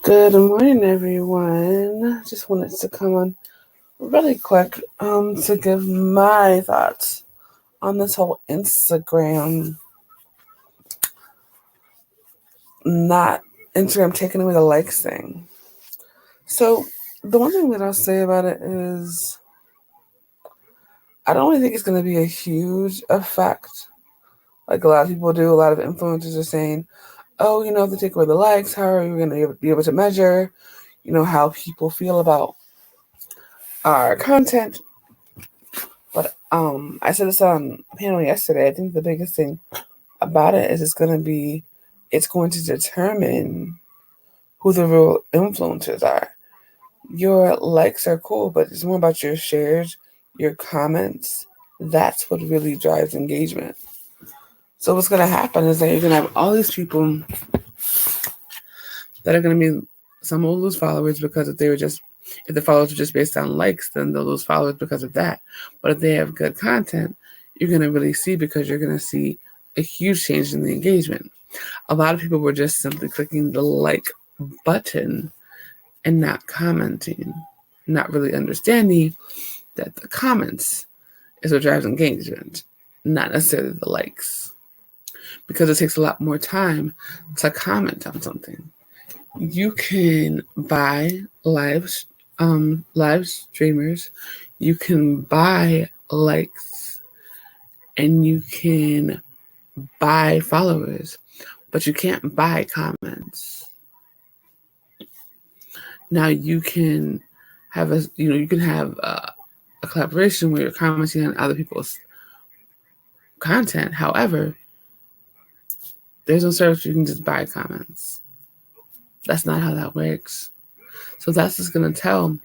Good morning, everyone. Just wanted to come on really quick to give my thoughts on this whole not Instagram taking away the likes thing. So the one thing that I'll say about it is I don't really think it's going to be a huge effect. Like a lot of people do, a lot of influencers are saying, oh, if they take away the likes, how are we going to be able to measure, how people feel about our content? But I said this on a panel yesterday. I think the biggest thing about it is it's going to determine who the real influencers are. Your likes are cool, but it's more about your shares, your comments. That's what really drives engagement. So what's going to happen is that you're going to have all these people that are going to be, some will lose followers because if the followers are just based on likes, then they'll lose followers because of that. But if they have good content, you're going to really see, because you're going to see a huge change in the engagement. A lot of people were just simply clicking the like button and not commenting, not really understanding that the comments is what drives engagement, not necessarily the likes. Because it takes a lot more time to comment on something. You can buy live streamers, you can buy likes, and you can buy followers, but you can't buy comments. Now you can have a collaboration where you're commenting on other people's content. However, there's no service you can just buy comments. That's not how that works. So that's just going to tell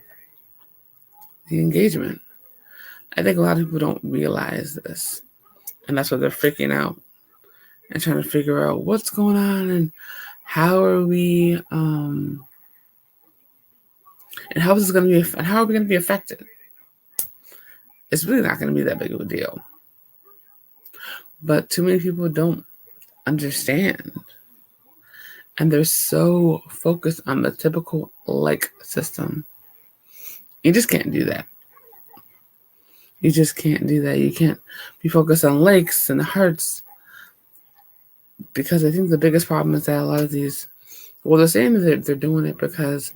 the engagement. I think a lot of people don't realize this, and that's why they're freaking out and trying to figure out what's going on and how are we and how is this going to be, and how are we going to be affected. It's really not going to be that big of a deal, but too many people don't understand, and they're so focused on the typical like system. You just can't do that. You just can't do that. You can't be focused on likes and hearts, because I think the biggest problem is that a lot of these, they're saying that they're doing it because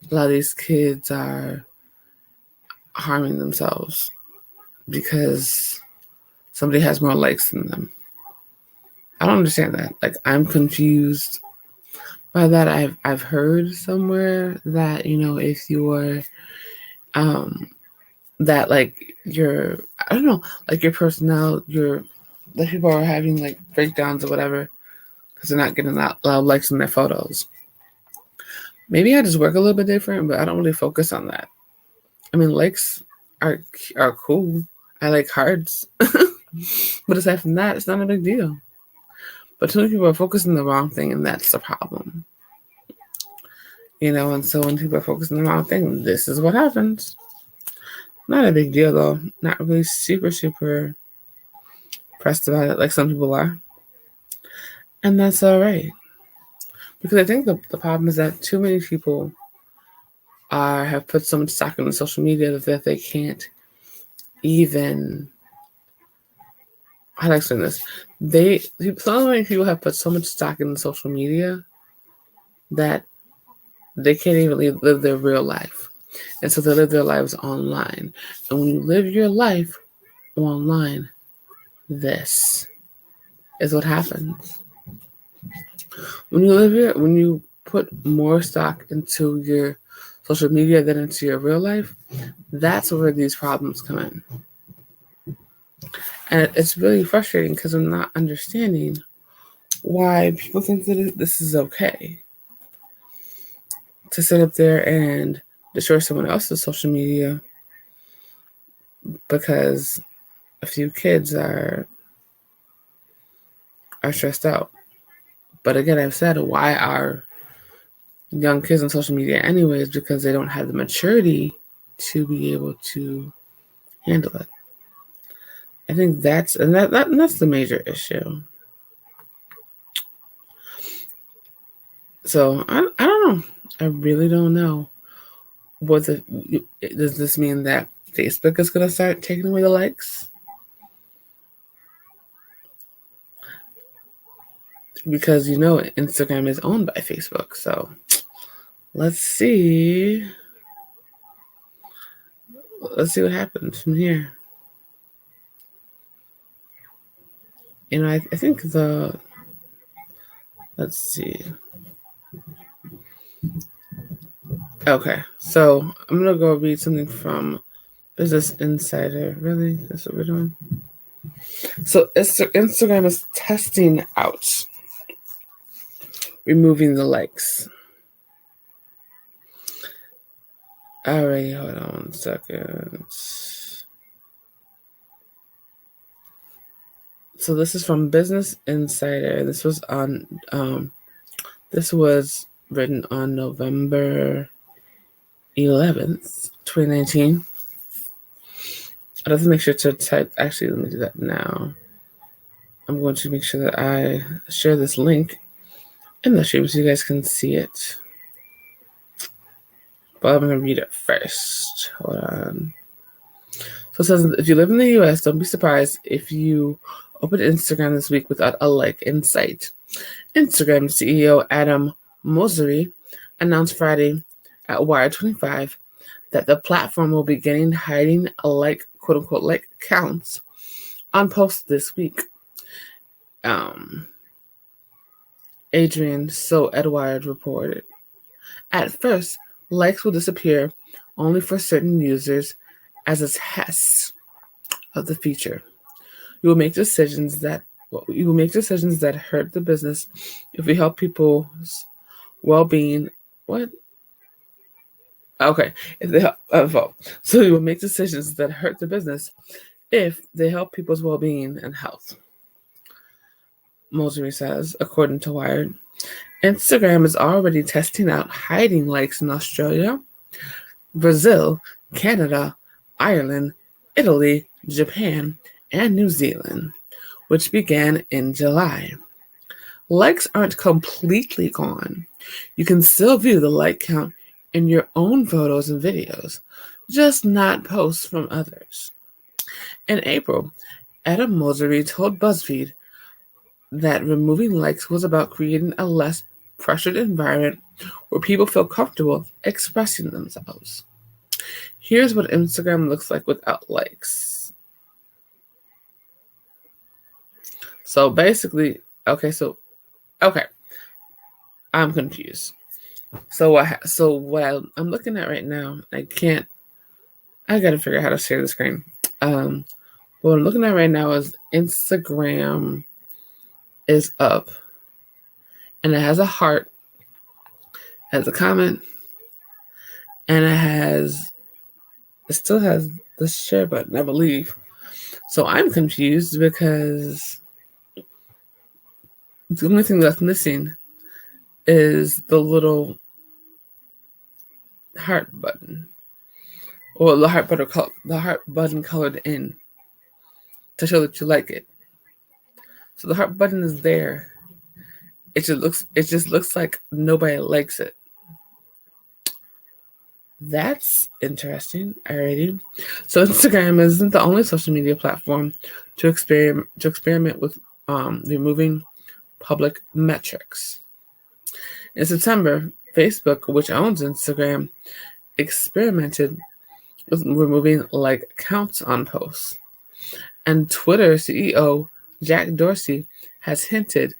a lot of these kids are harming themselves because somebody has more likes than them. I don't understand that. Like, I'm confused by that. I've heard somewhere that, if you're that like your, I don't know, like your personnel, that people are having like breakdowns or whatever because they're not getting that loud likes in their photos. Maybe I just work a little bit different, but I don't really focus on that. I mean, likes are cool. I like hearts. But aside from that, it's not a big deal. But too many people are focusing on the wrong thing, and that's the problem. And so when people are focusing on the wrong thing, this is what happens. Not a big deal, though. Not really super, super pressed about it like some people are. And that's all right. Because I think the problem is that too many people have put so much stock in social media that they can't even, how do I explain this? So many people have put so much stock in social media that they can't even live their real life. And so they live their lives online. And when you live your life online, this is what happens. When you put more stock into your social media than into your real life, that's where these problems come in. And it's really frustrating because I'm not understanding why people think that this is okay to sit up there and destroy someone else's social media because a few kids are stressed out. But again, I've said, why are young kids on social media anyways? Because they don't have the maturity to be able to handle it. I think that's the major issue. So I don't know. I really don't know. Does this mean that Facebook is going to start taking away the likes? Because Instagram is owned by Facebook. So let's see. Let's see what happens from here. I think let's see. Okay, so I'm going to go read something from Business Insider. Really? That's what we're doing? So Instagram is testing out removing the likes. Alrighty, hold on 1 second. So this is from Business Insider. This was written on November 11th, 2019. I have to make sure to type. Actually, let me do that now. I'm going to make sure that I share this link in the stream so you guys can see it. But I'm going to read it first. Hold on. So it says, if you live in the US, don't be surprised if you open Instagram this week without a like in sight. Instagram CEO Adam Mosseri announced Friday at Wired 25 that the platform will begin hiding quote-unquote like counts on posts this week. Adrian So Edward reported. At first, likes will disappear only for certain users as a test of the feature. You will make decisions that hurt the business if we help people's well-being. What? Okay, if they help, so you will make decisions that hurt the business if they help people's well-being and health. Mosseri says, according to Wired. Instagram is already testing out hiding likes in Australia, Brazil, Canada, Ireland, Italy, Japan, and New Zealand, which began in July. Likes aren't completely gone. You can still view the like count in your own photos and videos, just not posts from others. In April, Adam Mosseri told BuzzFeed that removing likes was about creating a less pressured environment where people feel comfortable expressing themselves. Here's what Instagram looks like without likes. So basically, okay, I'm confused. So what I'm looking at right now, I gotta figure out how to share the screen. What I'm looking at right now is Instagram is up, and it has a heart, has a comment, and it still has the share button, I believe. So I'm confused because the only thing that's missing is the little heart button, or the heart button colored in to show that you like it. So the heart button is there. It just looks like nobody likes it. That's interesting. Alrighty. So Instagram isn't the only social media platform to experiment with removing public metrics. In September, Facebook, which owns Instagram, experimented with removing like counts on posts. And Twitter CEO Jack Dorsey has hinted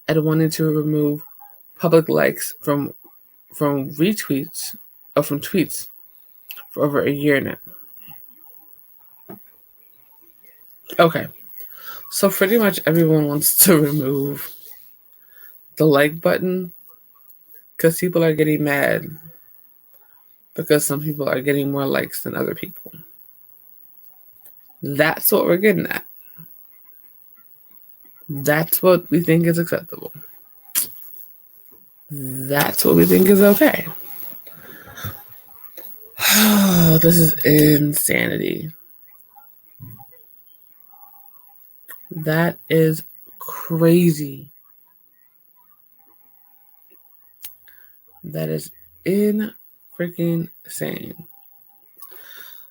at wanting to remove public likes from retweets or from tweets for over a year now. Okay, so pretty much everyone wants to remove the like button because people are getting mad because some people are getting more likes than other people. That's what we're getting at. That's what we think is acceptable. That's what we think is okay. This is insanity. That is crazy. That is freaking insane.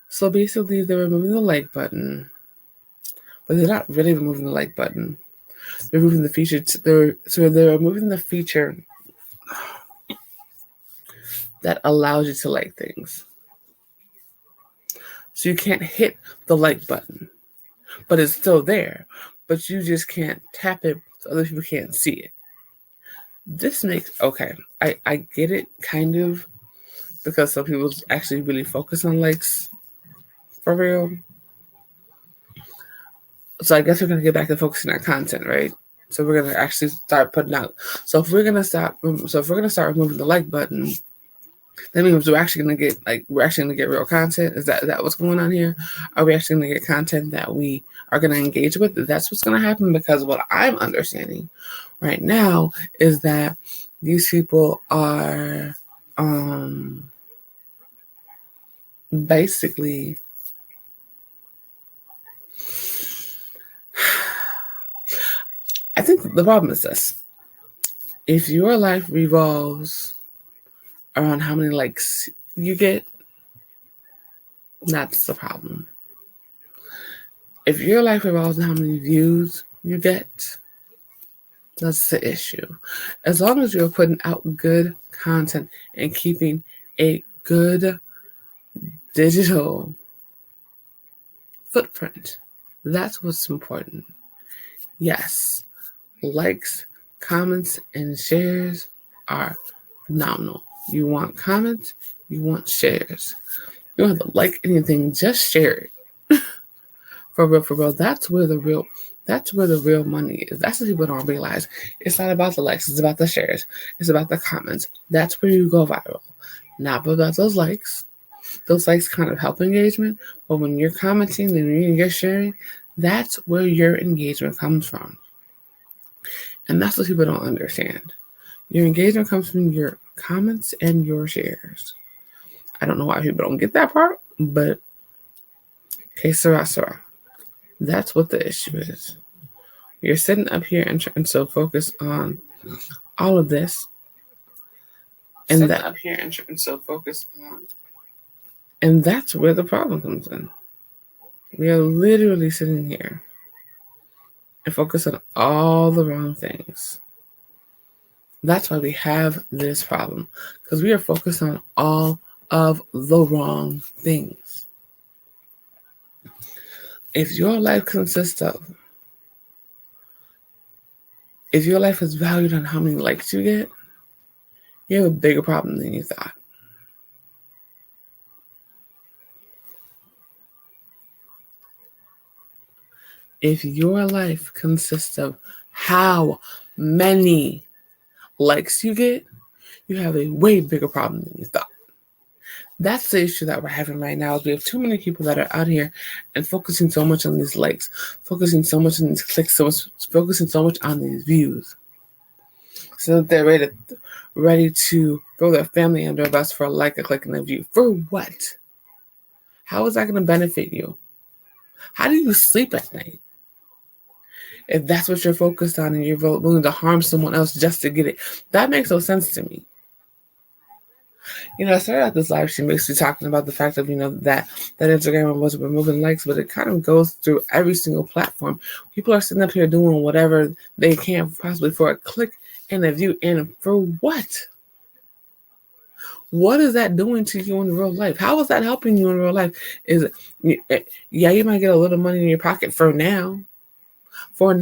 So basically, they're removing the like button, but they're not really removing the like button. They're removing the feature. They're removing the feature that allows you to like things. So you can't hit the like button, but it's still there. But you just can't tap it so other people can't see it. This makes I get it kind of, because some people actually really focus on likes for real. So I guess we're gonna get back to focusing on content, right? So we're gonna actually start putting out. So if we're gonna start removing the like button, that means we're actually gonna get real content. Is that what's going on here? Are we actually gonna get content that we are gonna engage with? That's what's gonna happen, because what I'm understanding right now is that these people are basically I think the problem is this. If your life revolves around how many likes you get, that's the problem. If your life revolves around how many views you get, that's the issue. As long as you're putting out good content and keeping a good digital footprint, that's what's important. Yes, likes, comments, and shares are phenomenal. You want comments, you want shares. You don't have to like anything, just share it. For real. That's where the real money is. That's what people don't realize. It's not about the likes, it's about the shares. It's about the comments. That's where you go viral. Not about those likes. Those likes kind of help engagement, but when you're commenting and you're sharing, that's where your engagement comes from. And that's what people don't understand. Your engagement comes from your comments and your shares. I don't know why people don't get that part, but que sera, sera. That's what the issue is. You're sitting up here and so focused on all of this, and and that's where the problem comes in. We are literally sitting here and focus on all the wrong things. That's why we have this problem, because we are focused on all of the wrong things. If your life is valued on how many likes you get, you have a bigger problem than you thought. If your life consists of how many likes you get, you have a way bigger problem than you thought. That's the issue that we're having right now. Is we have too many people that are out here and focusing so much on these likes, focusing so much on these clicks, focusing so much on these views, so that they're ready to throw their family under a bus for a like, a click, and a view. For what? How is that going to benefit you? How do you sleep at night? If that's what you're focused on and you're willing to harm someone else just to get it, that makes no sense to me. I started out this live stream basically talking about the fact of, that Instagram was removing likes, but it kind of goes through every single platform. People are sitting up here doing whatever they can possibly for a click and a view, and for what? What is that doing to you in real life? How is that helping you in real life? Yeah, you might get a little money in your pocket for now, but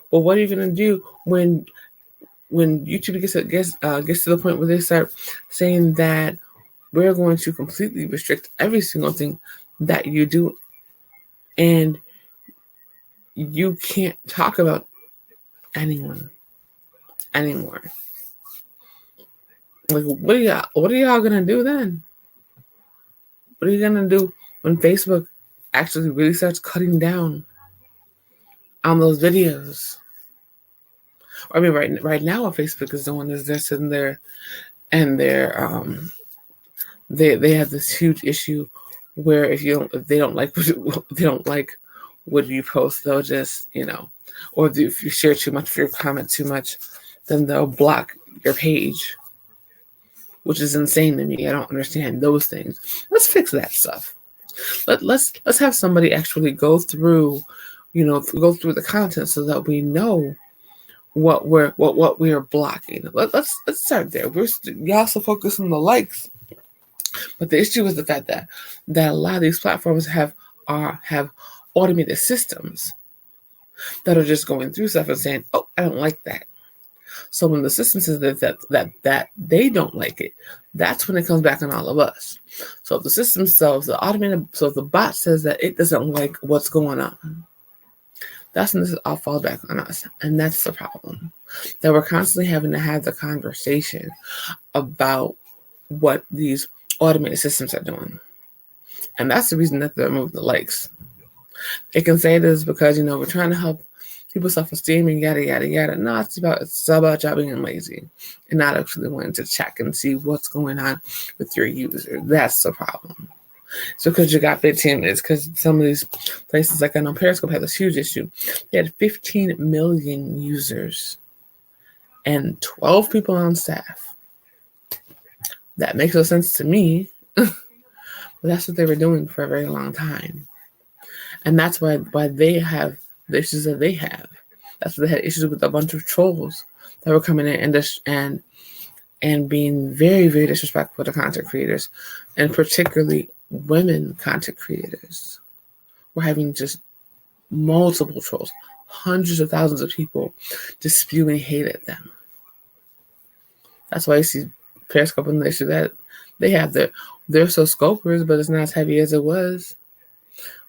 what are you going to do when YouTube gets to the point where they start saying that we're going to completely restrict every single thing that you do, and you can't talk about anyone anymore? Like, what are y'all gonna do then? What are you gonna do when Facebook actually really starts cutting down on those videos? I mean, right now what Facebook is doing is they're sitting there and they have this huge issue where if they don't like what you post, they'll just, or if you share too much, if you comment too much, then they'll block your page. which is insane to me. I don't understand those things. Let's fix that stuff. Let's have somebody actually go through, go through the content so that we know what we are blocking. Let's start there. You also focus on the likes, but the issue is the fact that a lot of these platforms have automated systems that are just going through stuff and saying, "Oh, I don't like that." So when the system says that they don't like it, that's when it comes back on all of us. So if the system sells the automated, so if the bot says that it doesn't like what's going on, that's when this all falls back on us. And that's the problem. That we're constantly having to have the conversation about what these automated systems are doing. And that's the reason that they remove the likes. They can say this because, we're trying to help people's self-esteem and yada, yada, yada. No, it's about y'all being lazy and not actually wanting to check and see what's going on with your user. That's the problem. So because you got 15 minutes, because some of these places, like I know Periscope had this huge issue. They had 15 million users and 12 people on staff. That makes no sense to me. But that's what they were doing for a very long time. And that's why they have the issues that they have. That's why they had issues with a bunch of trolls that were coming in and being very, very disrespectful to content creators, and particularly women content creators. We're having just multiple trolls, hundreds of thousands of people just spewing hate at them. That's why you see Periscope and the issue that they have. They're so scopers, but it's not as heavy as it was.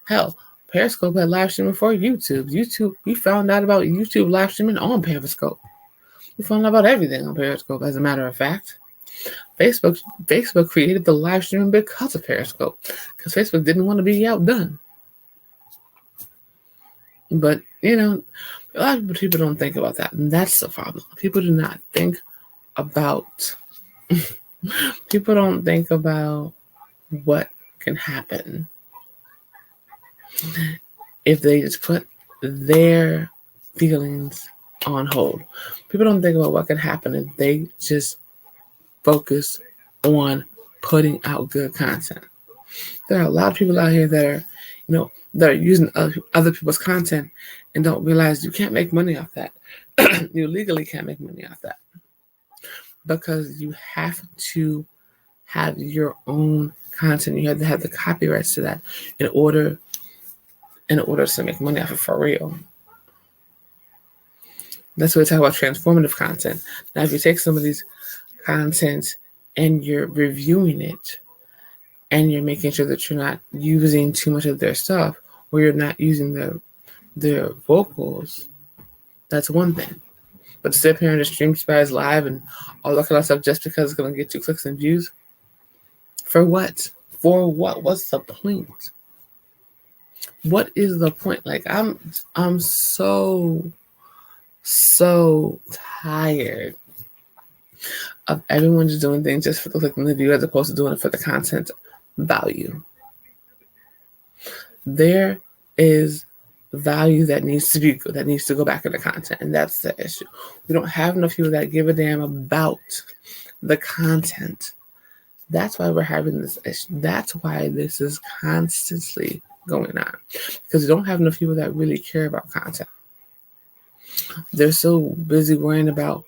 Hell, Periscope had live streaming before YouTube. We found out about YouTube live streaming on Periscope. We found out about everything on Periscope, as a matter of fact. Facebook created the live streaming because of Periscope, because Facebook didn't want to be outdone. But, a lot of people don't think about that, and that's the problem. People do not think about what can happen if they just put their feelings on hold. People don't think about what can happen if they just focus on putting out good content. There are a lot of people out here that are, that are using other people's content and don't realize you can't make money off that. You legally can't make money off that, because you have to have your own content. You have to have the copyrights to that in order to make money off it for real. That's what we talk about, transformative content. Now, if you take some of these content and you're reviewing it and you're making sure that you're not using too much of their stuff, or you're not using their vocals, that's one thing. But to sit here and just stream spies live and all that kind of stuff just because it's going to get you clicks and views, for what? For what? What's the point? What is the point? Like, I'm so tired of everyone just doing things just for the click and the view, as opposed to doing it for the content value. There is value that needs to go back into content, and that's the issue. We don't have enough people that give a damn about the content. That's why we're having this issue. That's why this is constantly going on, because we don't have enough people that really care about content. They're so busy worrying about,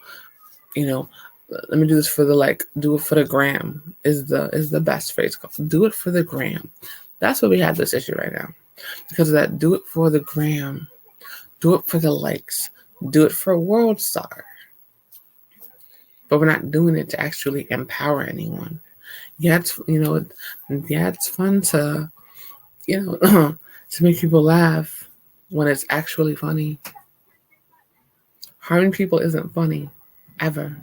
let me do this for do it for the gram is the best phrase. Do it for the gram. That's why we have this issue right now. Because of that, do it for the gram. Do it for the likes. Do it for World Star. But we're not doing it to actually empower anyone. Yeah, it's fun to, to make people laugh when it's actually funny. Harming people isn't funny, ever.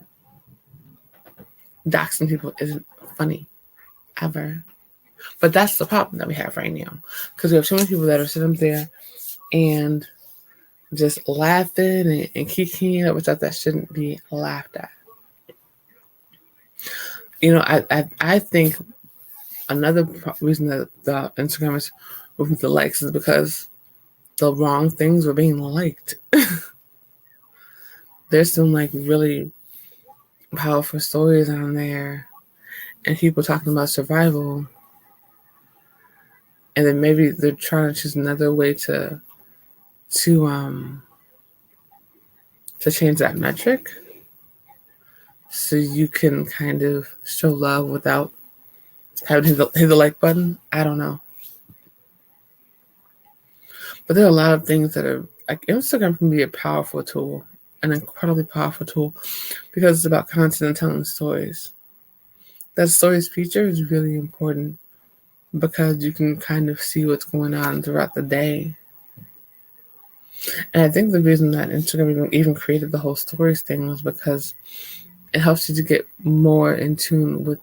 Doxing people isn't funny, ever. But that's the problem that we have right now, because we have so many people that are sitting there and just laughing and kikiing at stuff that shouldn't be laughed at. I think another reason that the Instagram is moving the likes is because the wrong things were being liked. There's some really powerful stories on there and people talking about survival, and then maybe they're trying to choose another way to change that metric, so you can kind of show love without having to hit the like button. I don't know. But there are a lot of things that are like Instagram can be a powerful tool, an incredibly powerful tool, because it's about content and telling stories. That stories feature is really important because you can kind of see what's going on throughout the day. And I think the reason that Instagram even created the whole stories thing was because it helps you to get more in tune with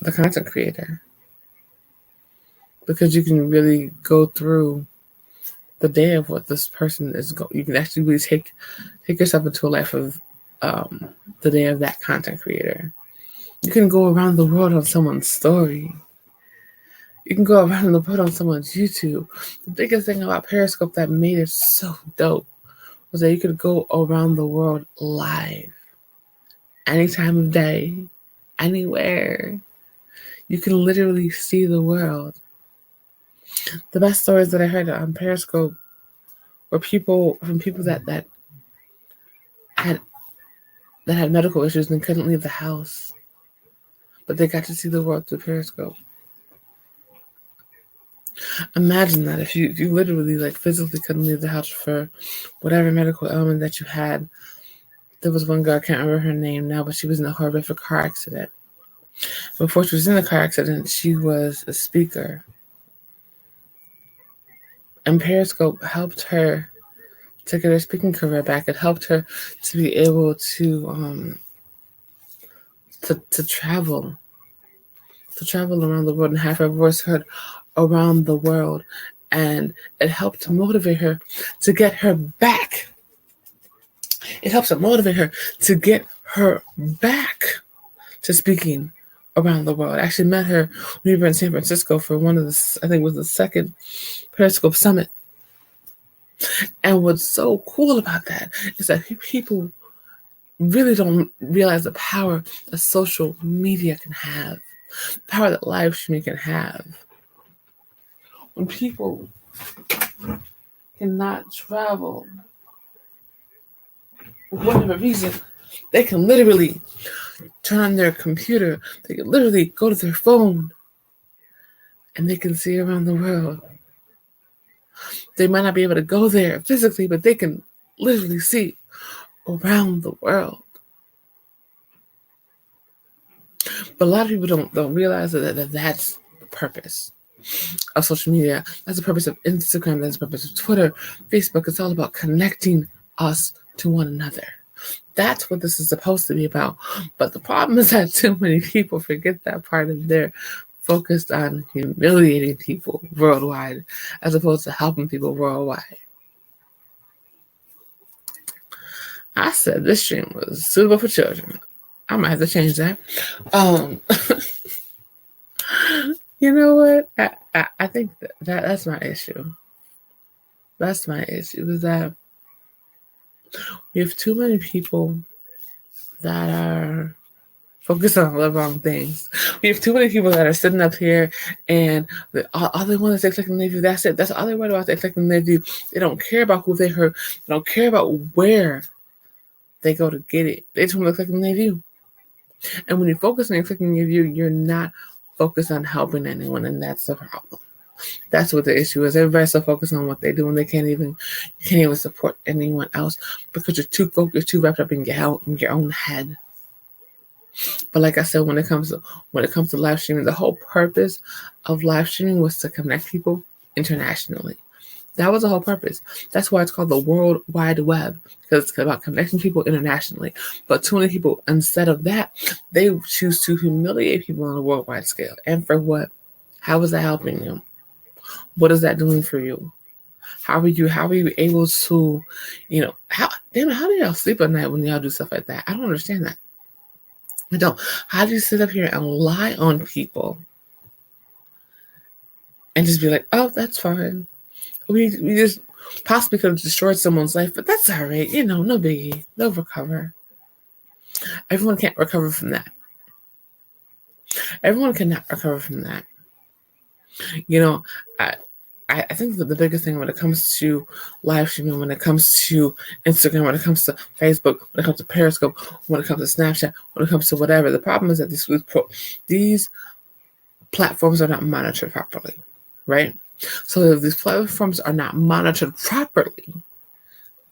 the content creator. Because you can really go through the day of what this person is going. You can actually really take yourself into a life of the day of that content creator. You can go around the world on someone's story. You can go around the world on someone's YouTube. The biggest thing about Periscope that made it so dope was that you could go around the world live, any time of day, anywhere. You can literally see the world. The best stories that I heard on Periscope were people that had medical issues and couldn't leave the house, but they got to see the world through Periscope. Imagine that if you literally like physically couldn't leave the house for whatever medical ailment that you had. There was one girl, I can't remember her name now, but she was in a horrific car accident. Before she was in the car accident, she was a speaker. And Periscope helped her to get her speaking career back. It helped her to be able to travel around the world and have her voice heard around the world. And it helped to motivate her to get her back. It helps to motivate her to get her back to speaking around the world. I actually met her when we were in San Francisco for one of the, I think it was the second Periscope Summit. And what's so cool about that is that people really don't realize the power that social media can have, the power that live streaming can have. When people cannot travel for whatever reason, they can literally turn on their computer, they can literally go to their phone, and they can see around the world. They might not be able to go there physically, but they can literally see around the world. But a lot of people don't realize that that's the purpose of social media. That's the purpose of Instagram. That's the purpose of Twitter, Facebook. It's all about connecting us to one another. That's what this is supposed to be about. But the problem is that too many people forget that part of their focused on humiliating people worldwide as opposed to helping people worldwide. I said this stream was suitable for children. I might have to change that. You know what? I think that's my issue. That's my issue, is that we have too many people that are focused on the wrong things. We have too many people that are sitting up here and all they want is to click on their view. That's it. That's all they worry about. They click on their view. They don't care about who they hurt. They don't care about where they go to get it. They just want to click on their view. And when you focus on clicking your view, you're not focused on helping anyone, and that's the problem. That's what the issue is. Everybody's so focused on what they do, and they can't even support anyone else because you're too focused, too wrapped up in your own head. But like I said, when it comes to live streaming, the whole purpose of live streaming was to connect people internationally. That was the whole purpose. That's why it's called the World Wide Web, because it's about connecting people internationally. But too many people, instead of that, they choose to humiliate people on a worldwide scale. And for what? How is that helping you? What is that doing for you? How are you able to, how do y'all sleep at night when y'all do stuff like that? I don't understand that. I don't. How do you sit up here and lie on people and just be like, oh, that's fine. We just possibly could have destroyed someone's life, but that's all right. No biggie. They'll recover. Everyone can't recover from that. Everyone cannot recover from that. You know, I think that the biggest thing when it comes to live streaming, when it comes to Instagram, when it comes to Facebook, when it comes to Periscope, when it comes to Snapchat, when it comes to whatever, the problem is that these platforms are not monitored properly, right? So if these platforms are not monitored properly,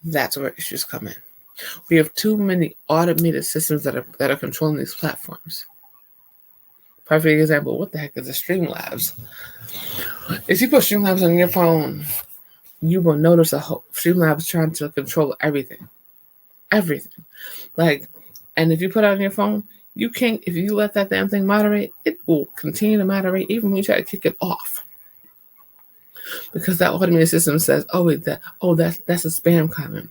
that's where issues come in. We have too many automated systems that are controlling these platforms. Perfect example, what the heck is a Streamlabs? If you put Streamlabs on your phone, you will notice a whole Streamlabs trying to control everything. Everything. Like, and if you put it on your phone, you can't, if you let that damn thing moderate, it will continue to moderate even when you try to kick it off. Because that automated system says, oh, wait, that's a spam comment.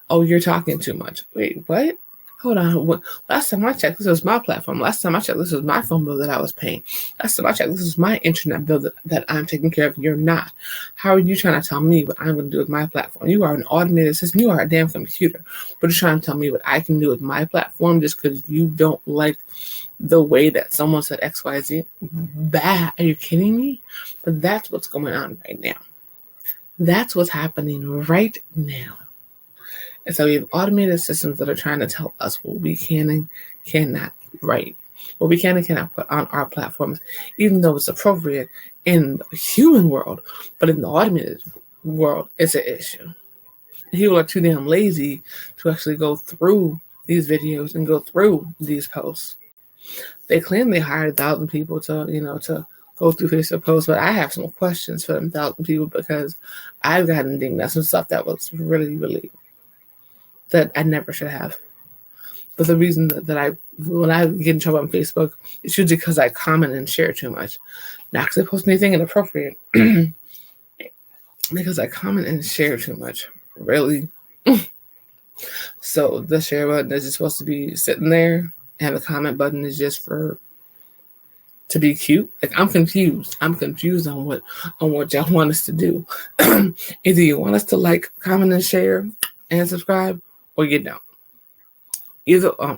Oh, you're talking too much. Wait, what? Hold on. Last time I checked, this was my platform. Last time I checked, this was my phone bill that I was paying. Last time I checked, this was my internet bill that I'm taking care of. You're not. How are you trying to tell me what I'm going to do with my platform? You are an automated system. You are a damn computer. But you're trying to tell me what I can do with my platform just because you don't like the way that someone said XYZ? Bad. Are you kidding me? But that's what's going on right now. That's what's happening right now. And so we have automated systems that are trying to tell us what we can and cannot write, what we can and cannot put on our platforms, even though it's appropriate in the human world, but in the automated world, it's an issue. People are too damn lazy to actually go through these videos and go through these posts. They claim they hired 1,000 people to go through Facebook posts, but I have some questions for them 1,000 people because I've gotten dinged at some stuff that was really, really that I never should have. But the reason that when I get in trouble on Facebook, it's usually because I comment and share too much. Not because I post anything inappropriate, because I comment and share too much. Really? So the share button is just supposed to be sitting there, and the comment button is just to be cute. Like, I'm confused. I'm confused on what y'all want us to do. Either you want us to like, comment, and share, and subscribe, or you don't. Either I'm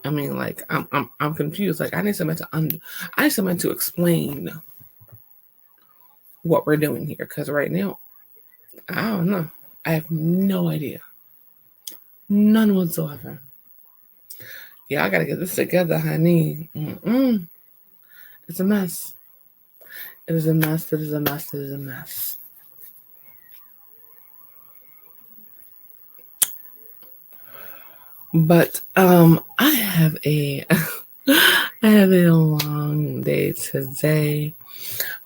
confused. Like, I need somebody to explain what we're doing here, because right now, I don't know. I have no idea. None whatsoever. Yeah, I gotta get this together, honey. It's a mess. It is a mess. It is a mess. It is a mess. But I have a long day today.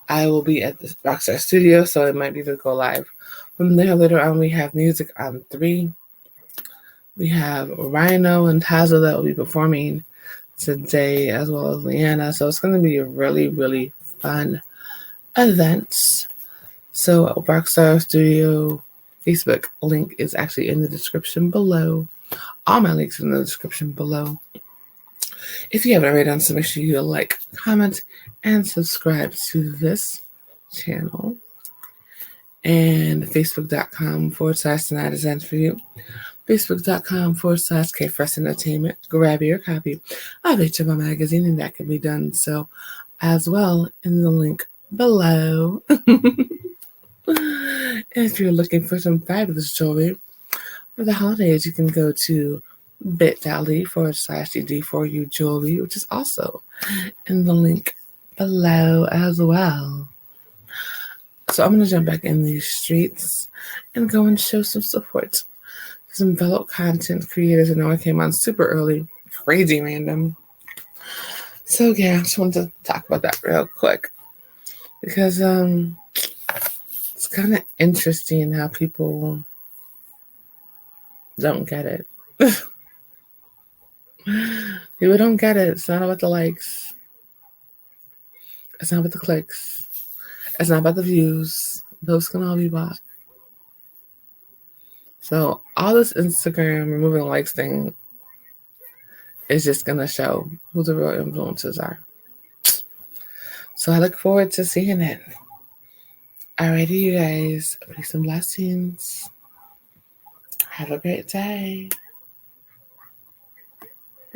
I will be at the Rockstar Studio, so it might be to go live. From there, later on, we have music on 3. We have Rhino and Tazo that will be performing today, as well as Leanna. So it's going to be a really, really fun event. So Rockstar Studio Facebook link is actually in the description below. All my links are in the description below. If you haven't already done so, make sure you like, comment, and subscribe to this channel. And Facebook.com/Tonight is End for You. Facebook.com/KFresh Entertainment. Grab your copy of HMO Magazine, and that can be done so as well in the link below. If you're looking for some fabulous jewelry for the holidays, you can go to bit.ly/DD4U Jewelry, which is also in the link below as well. So I'm going to jump back in these streets and go and show some support to some fellow content creators. I know I came on super early, crazy random. So yeah, I just wanted to talk about that real quick because it's kind of interesting how people don't get it. People don't get it. It's not about the likes. It's not about the clicks. It's not about the views. Those can all be bought. So all this Instagram removing likes thing is just going to show who the real influencers are. So I look forward to seeing it. Alrighty, you guys. Peace and blessings. Have a great day.